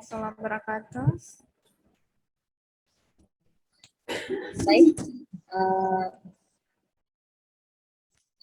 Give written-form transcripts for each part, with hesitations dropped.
Assalamualaikum wabarakatuh. Baik,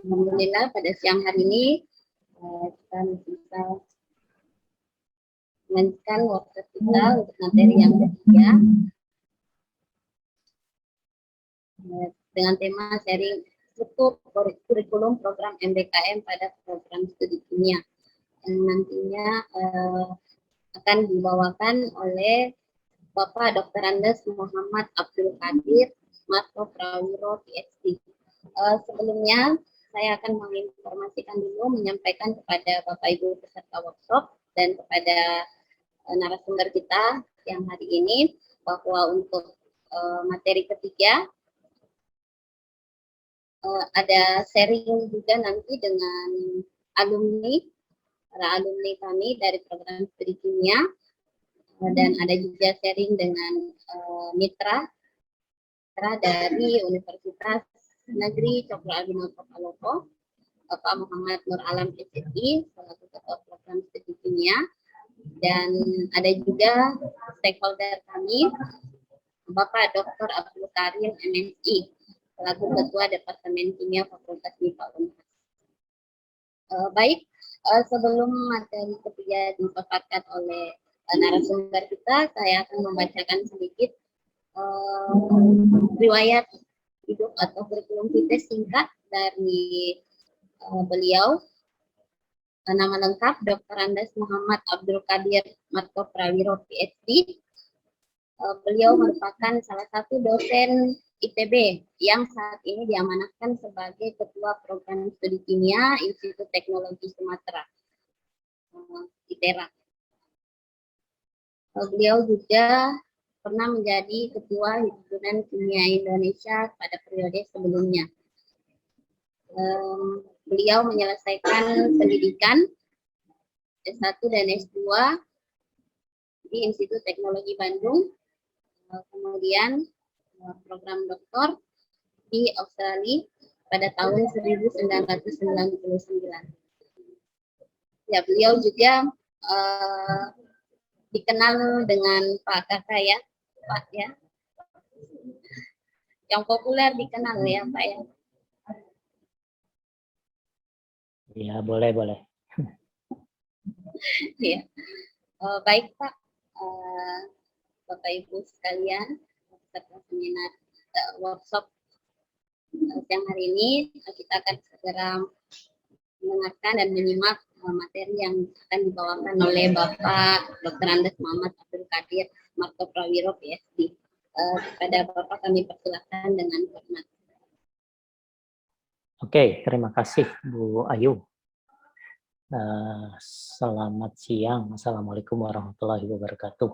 alhamdulillah pada siang hari ini kita bisa melanjutkan workshop kita untuk materi yang ketiga dengan tema sharing struktur kurikulum program MBKM pada program studi kimia yang nantinya akan dibawakan oleh Bapak Dr. Andes Muhammad Abdul Qadir Marto Prawiro PhD. Sebelumnya saya akan menginformasikan dulu, menyampaikan kepada Bapak Ibu peserta workshop dan kepada narasumber kita yang hari ini bahwa untuk materi ketiga ada sharing juga nanti dengan para alumni kami dari program studi kimia, dan ada juga sharing dengan mitra dari Universitas Negeri Cokro Aminoto Palopo, Bapak Muhammad Nur Alam SSI selaku Ketua Program Studi Kimia, dan ada juga stakeholder kami Bapak Dr. Abdul Karim MSI selaku Ketua Departemen Kimia Fakultas MIPA Unhas. Baik, sebelum materi ketiga dipaparkan oleh narasumber kita, saya akan membacakan sedikit riwayat hidup atau kurikulum vitae singkat dari beliau. Nama lengkap Dr. Andes Muhammad Abdul Qadir Marto Prawiro PhD. Beliau merupakan salah satu dosen ITB yang saat ini diamanahkan sebagai Ketua Program Studi Kimia Institut Teknologi Sumatera, ITERA. Beliau juga pernah menjadi Ketua Himpunan Kimia Indonesia pada periode sebelumnya. Beliau menyelesaikan pendidikan S1 dan S2 di Institut Teknologi Bandung, kemudian program doktor di Australia pada tahun 1999. Ya, beliau juga dikenal dengan Pak Kakak ya, Pak ya. Yang populer dikenal ya, Pak ya. Ya, boleh. Ya. Baik Pak, Bapak Ibu sekalian, peserta seminar workshop siang hari ini, kita akan segera mendengarkan dan menyimak materi yang akan dibawakan oleh Bapak Dr. Andes Muhammad Abdul Qadir Marto Prawiro PhD. Kepada Bapak kami persilakan dengan hormat. Oke, terima kasih Bu Ayu. Selamat siang. Assalamualaikum warahmatullahi wabarakatuh.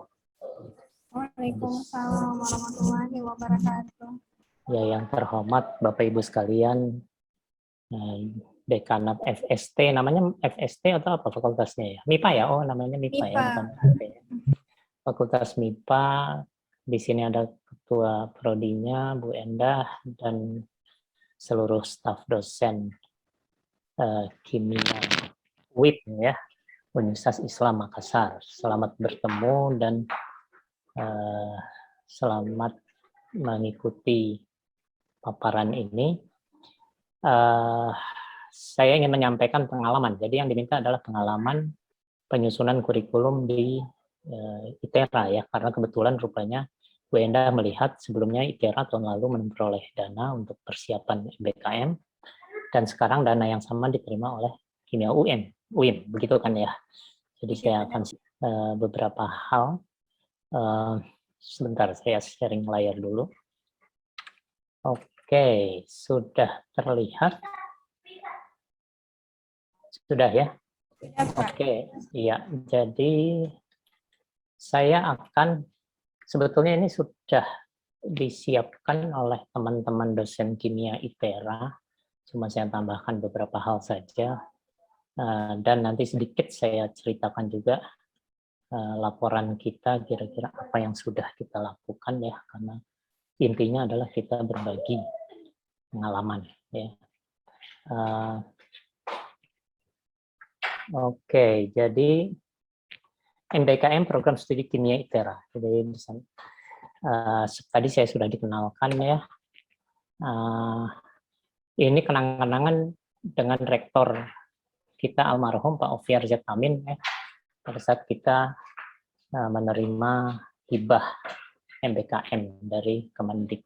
Waalaikumsalam warahmatullahi wabarakatuh. Ya, yang terhormat Bapak Ibu sekalian, Dekanat FST, namanya FST atau apa fakultasnya ya? MIPA ya? Oh, namanya MIPA ya, bukan FST ya. Fakultas MIPA, di sini ada Ketua Prodinya, Bu Endah, dan seluruh staf dosen kimia UIP ya, Universitas Islam Makassar. Selamat bertemu dan selamat mengikuti paparan ini. Saya ingin menyampaikan pengalaman. Jadi yang diminta adalah pengalaman penyusunan kurikulum di ITERA ya, karena kebetulan rupanya Bu Endah melihat sebelumnya ITERA tahun lalu memperoleh dana untuk persiapan MBKM, dan sekarang dana yang sama diterima oleh Kimia UIN, begitu kan ya. Jadi saya akan beberapa hal. Sebentar, saya sharing layar dulu. Oke, sudah terlihat? Sudah ya? Oke, iya. Jadi saya akan, sebetulnya ini sudah disiapkan oleh teman-teman dosen kimia ITERA, cuma saya tambahkan beberapa hal saja, dan nanti sedikit saya ceritakan juga laporan kita, kira-kira apa yang sudah kita lakukan ya, karena intinya adalah kita berbagi pengalaman ya. Oke, jadi MBKM Program Studi Kimia ITERA. Jadi tadi saya sudah dikenalkan ya. Ini kenang-kenangan dengan rektor kita almarhum Pak Oviar Zetamin ya, pada saat kita menerima hibah MBKM dari Kemendikbud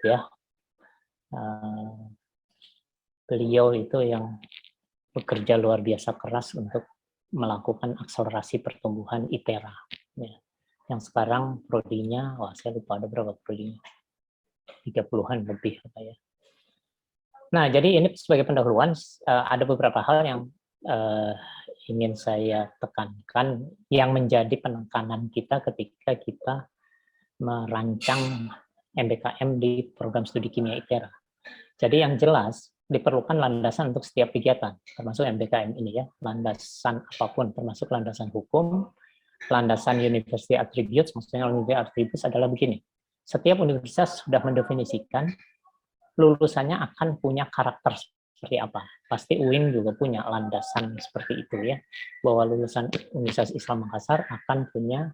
ya. Beliau itu yang bekerja luar biasa keras untuk melakukan akselerasi pertumbuhan ITERA ya. Yang sekarang prodinya, saya lupa ada berapa prodinya, 30-an lebih apa ya. Nah, jadi ini sebagai pendahuluan ada beberapa hal yang ingin saya tekankan yang menjadi penekanan kita ketika kita merancang MBKM di program studi kimia ITERA. Jadi yang jelas diperlukan landasan untuk setiap kegiatan, termasuk MBKM ini ya, landasan apapun, termasuk landasan hukum, landasan University Attributes, maksudnya University Attributes adalah begini, setiap universitas sudah mendefinisikan lulusannya akan punya karakter seperti apa. Pasti UIN juga punya landasan seperti itu ya, bahwa lulusan Universitas Islam Makassar akan punya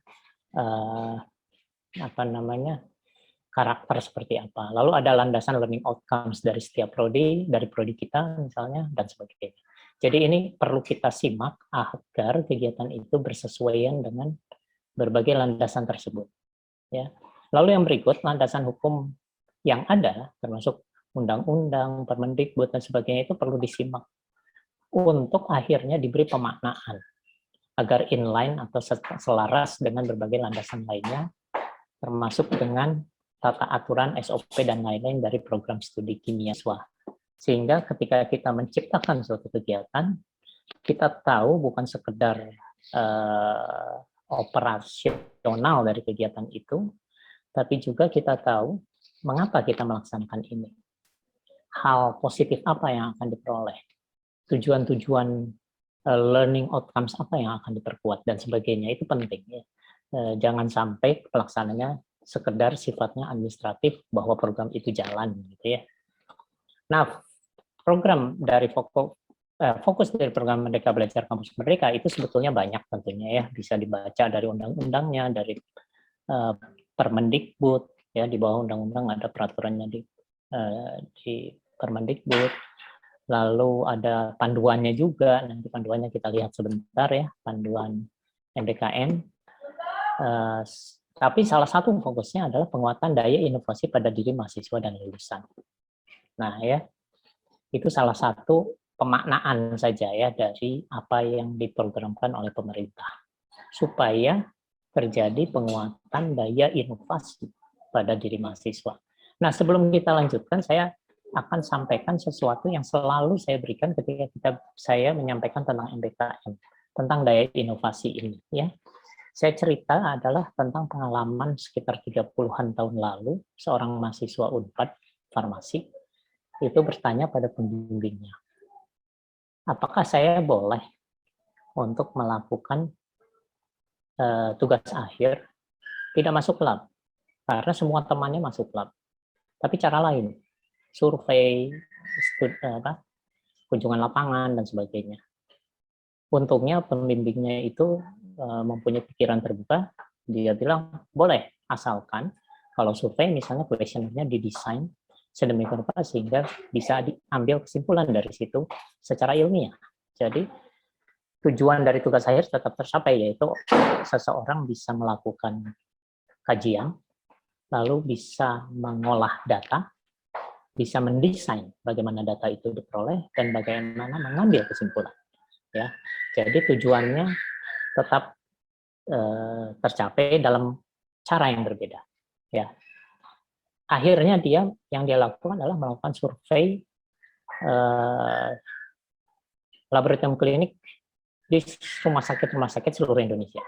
karakter seperti apa. Lalu ada landasan learning outcomes dari setiap prodi, dari prodi kita misalnya, dan sebagainya. Jadi ini perlu kita simak agar kegiatan itu bersesuaian dengan berbagai landasan tersebut. Ya. Lalu yang berikut, landasan hukum yang ada, termasuk undang-undang, Permendikbud, dan sebagainya, itu perlu disimak untuk akhirnya diberi pemaknaan agar inline atau selaras dengan berbagai landasan lainnya, termasuk dengan tata aturan SOP dan lain-lain dari program studi kimia siswa. Sehingga ketika kita menciptakan suatu kegiatan, kita tahu bukan sekedar operasional dari kegiatan itu, tapi juga kita tahu mengapa kita melaksanakan ini. Hal positif apa yang akan diperoleh, tujuan-tujuan learning outcomes apa yang akan diperkuat, dan sebagainya, itu penting. Ya. Jangan sampai pelaksananya sekedar sifatnya administratif bahwa program itu jalan gitu ya. Nah, program dari fokus dari program Merdeka Belajar Kampus Merdeka itu sebetulnya banyak tentunya ya, bisa dibaca dari undang-undangnya, dari Permendikbud ya, di bawah undang-undang ada peraturannya di Permendikbud. Lalu ada panduannya juga, nanti panduannya kita lihat sebentar ya, panduan MBKM. Tapi salah satu fokusnya adalah penguatan daya inovasi pada diri mahasiswa dan lulusan. Nah ya, itu salah satu pemaknaan saja ya dari apa yang diprogramkan oleh pemerintah. Supaya terjadi penguatan daya inovasi pada diri mahasiswa. Nah sebelum kita lanjutkan, saya akan sampaikan sesuatu yang selalu saya berikan ketika saya menyampaikan tentang MBKM, tentang daya inovasi ini ya. Saya cerita adalah tentang pengalaman sekitar 30-an tahun lalu, seorang mahasiswa Unpad farmasi itu bertanya pada pembimbingnya, apakah saya boleh untuk melakukan tugas akhir tidak masuk lab, karena semua temannya masuk lab, tapi cara lain, survei, kunjungan lapangan, dan sebagainya. Untungnya pembimbingnya itu mempunyai pikiran terbuka, dia bilang boleh, asalkan kalau survei misalnya kuesionernya didesain sedemikian rupa sehingga bisa diambil kesimpulan dari situ secara ilmiah. Jadi tujuan dari tugas akhir tetap tercapai, yaitu seseorang bisa melakukan kajian, lalu bisa mengolah data, bisa mendesain bagaimana data itu diperoleh dan bagaimana mengambil kesimpulan. Ya, jadi tujuannya tetap tercapai dalam cara yang berbeda. Ya, akhirnya yang dia lakukan adalah melakukan survei laboratorium klinik di rumah sakit seluruh Indonesia.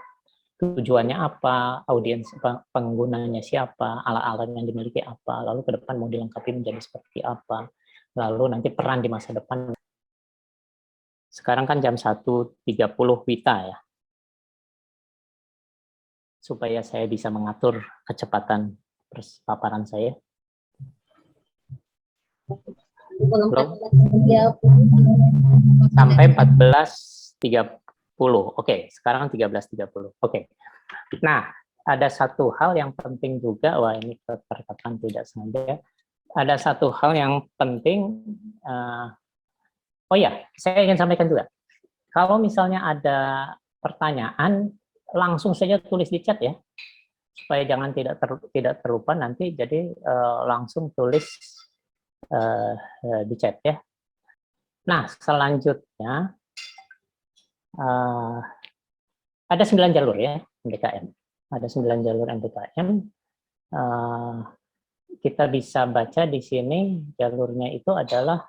Tujuannya apa, audiens penggunanya siapa, alat-alat yang dimiliki apa, lalu ke depan mau dilengkapi menjadi seperti apa, lalu nanti peran di masa depan. Sekarang kan jam 1.30 WITA ya, supaya saya bisa mengatur kecepatan paparan saya. Sampai 14.30 Oke, sekarang 13.30. Oke. Nah, ada satu hal yang penting juga, wah ini perkataan tidak sengaja. Ada satu hal yang penting, oh ya, saya ingin sampaikan juga. Kalau misalnya ada pertanyaan, langsung saja tulis di chat ya, supaya jangan tidak terlupa nanti. Jadi langsung tulis di chat ya. Nah, selanjutnya ada 9 jalur ya MBKM. Ada 9 jalur MBKM. Kita bisa baca di sini jalurnya itu adalah,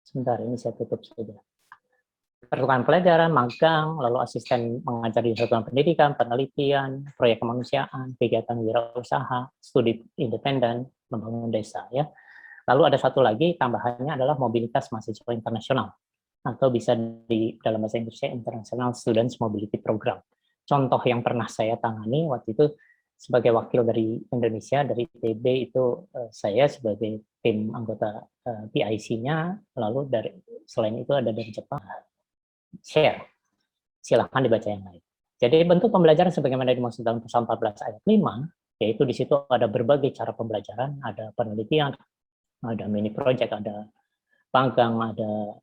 sebentar ini saya tutup saja. Pertukaran pelajaran, magang, lalu asisten mengajar di satuan pendidikan, penelitian, proyek kemanusiaan, kegiatan wirausaha, studi independen, membangun desa ya. Lalu ada satu lagi tambahannya adalah mobilitas mahasiswa internasional, atau bisa di dalam bahasa Inggrisnya International Students Mobility Program. Contoh yang pernah saya tangani waktu itu sebagai wakil dari Indonesia, dari ITB itu saya sebagai tim anggota PIC-nya, lalu selain itu ada dari Jepang. Share, silahkan dibaca yang lain. Jadi bentuk pembelajaran sebagaimana dimaksud dalam pasal 14 ayat 5, yaitu di situ ada berbagai cara pembelajaran, ada penelitian, ada mini project, ada magang, ada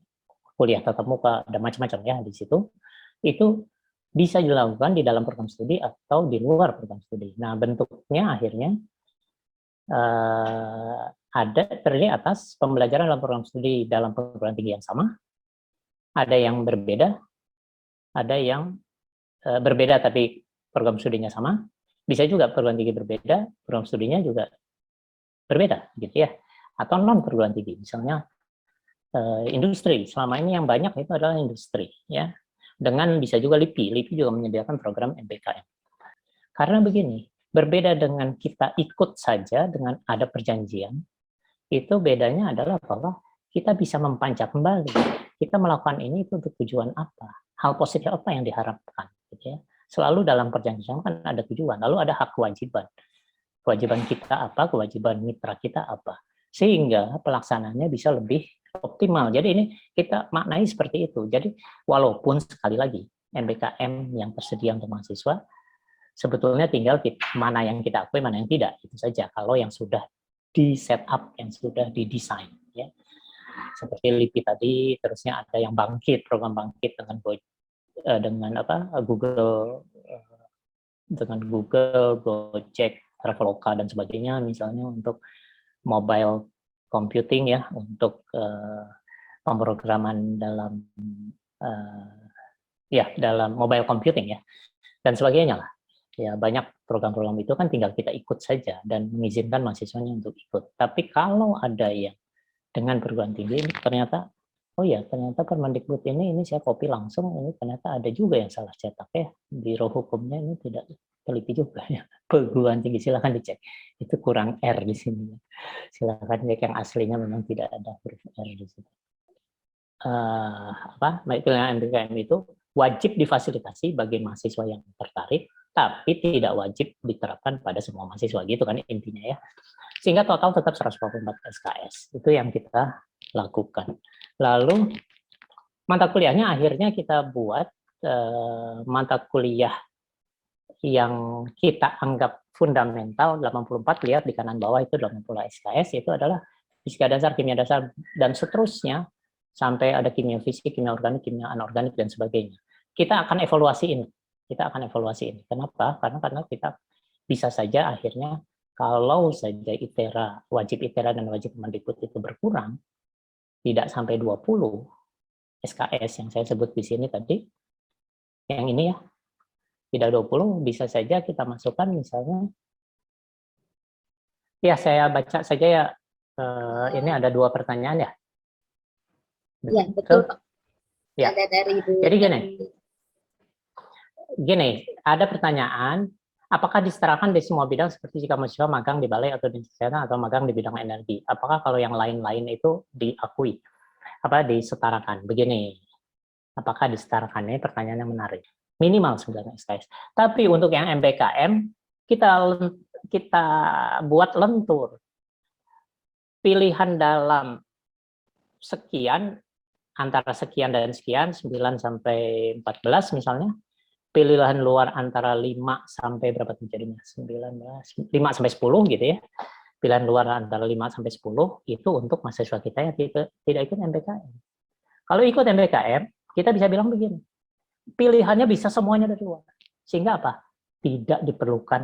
kuliah tatap muka, ada macam-macam ya di situ. Itu bisa dilakukan di dalam program studi atau di luar program studi. Nah, bentuknya akhirnya ada terdiri atas pembelajaran dalam program studi dalam perguruan tinggi yang sama, ada yang berbeda, ada yang berbeda tapi program studinya sama, bisa juga perguruan tinggi berbeda, program studinya juga berbeda, gitu ya. Atau non perguruan tinggi, misalnya industri. Selama ini yang banyak itu adalah industri, ya. Dengan bisa juga LIPI juga menyediakan program MBKM. Karena begini, berbeda dengan kita ikut saja dengan ada perjanjian, itu bedanya adalah bahwa kita bisa mempanjat kembali. Kita melakukan ini itu untuk tujuan apa? Hal positif apa yang diharapkan? Gitu ya. Selalu dalam perjanjian kan ada tujuan, lalu ada hak kewajiban. Kewajiban kita apa? Kewajiban mitra kita apa? Sehingga pelaksanaannya bisa lebih optimal. Jadi ini kita maknai seperti itu. Jadi walaupun sekali lagi MBKM yang tersedia untuk mahasiswa, sebetulnya tinggal mana yang kita akui, mana yang tidak. Itu saja kalau yang sudah di setup, yang sudah didesain. Ya. Seperti LIPI tadi, terusnya ada yang bangkit, program bangkit dengan Google, Gojek, Traveloka dan sebagainya, misalnya untuk mobile computing ya, untuk pemrograman dalam dalam mobile computing ya, dan sebagainya lah. Ya, banyak program-program itu kan tinggal kita ikut saja dan mengizinkan mahasiswanya untuk ikut. Tapi kalau ada yang dengan perguruan tinggi ini ternyata, oh ya ternyata Permendikbud ini saya copy langsung, ini ternyata ada juga yang salah cetak ya, biro hukumnya ini tidak teliti juga ya. Perguruan tinggi silakan dicek, itu kurang R di sini. Silakan cek yang aslinya, memang tidak ada huruf R di situ. Pilihan MBKM itu wajib difasilitasi bagi mahasiswa yang tertarik, tapi tidak wajib diterapkan pada semua mahasiswa, gitu kan intinya ya. Sehingga total tetap 144 SKS. Itu yang kita lakukan. Lalu mata kuliahnya akhirnya kita buat mata kuliah yang kita anggap fundamental, 84, lihat di kanan bawah itu 80 SKS, itu adalah fisika dasar, kimia dasar, dan seterusnya, sampai ada kimia fisik, kimia organik, kimia anorganik, dan sebagainya. Kita akan evaluasi ini. Kenapa? Karena kita bisa saja akhirnya kalau saja wajib ITERA dan wajib Kemendikbud itu berkurang, tidak sampai 20 SKS yang saya sebut di sini tadi, yang ini ya, tidak 20, bisa saja kita masukkan misalnya, ya saya baca saja ya, ini ada 2 pertanyaan ya. Ya, betul Pak. Ya. Ada dari Ibu. Jadi gini, ada pertanyaan, apakah disetarakan di semua bidang seperti jika mahasiswa magang di balai atau di kesehatan atau magang di bidang energi? Apakah kalau yang lain-lain itu diakui? Disetarakan? Begini, apakah disetarakan? Ini pertanyaan yang menarik. Minimal 9 SKS. Tapi untuk yang MBKM, kita buat lentur. Pilihan dalam sekian antara sekian dan sekian, 9 sampai 14 misalnya, pilihan luar antara 5 sampai berapa tuh jadinya? 19, 5 sampai 10 gitu ya. Pilihan luar antara 5 sampai 10 itu untuk mahasiswa kita yang tidak ikut MBKM. Kalau ikut MBKM, kita bisa bilang begini, pilihannya bisa semuanya dari luar. Sehingga apa? Tidak diperlukan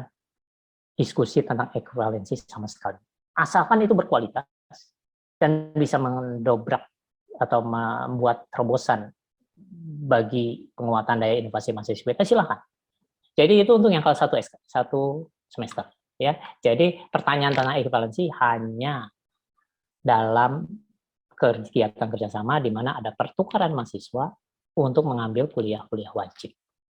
diskusi tentang ekuivalensi sama sekali. Asalkan itu berkualitas dan bisa mendobrak atau membuat terobosan bagi penguatan daya inovasi mahasiswa kita, silakan. Jadi itu untuk yang kelas 1 semester. Ya. Jadi pertanyaan tentang ekuivalensi hanya dalam kegiatan kerjasama di mana ada pertukaran mahasiswa untuk mengambil kuliah-kuliah wajib.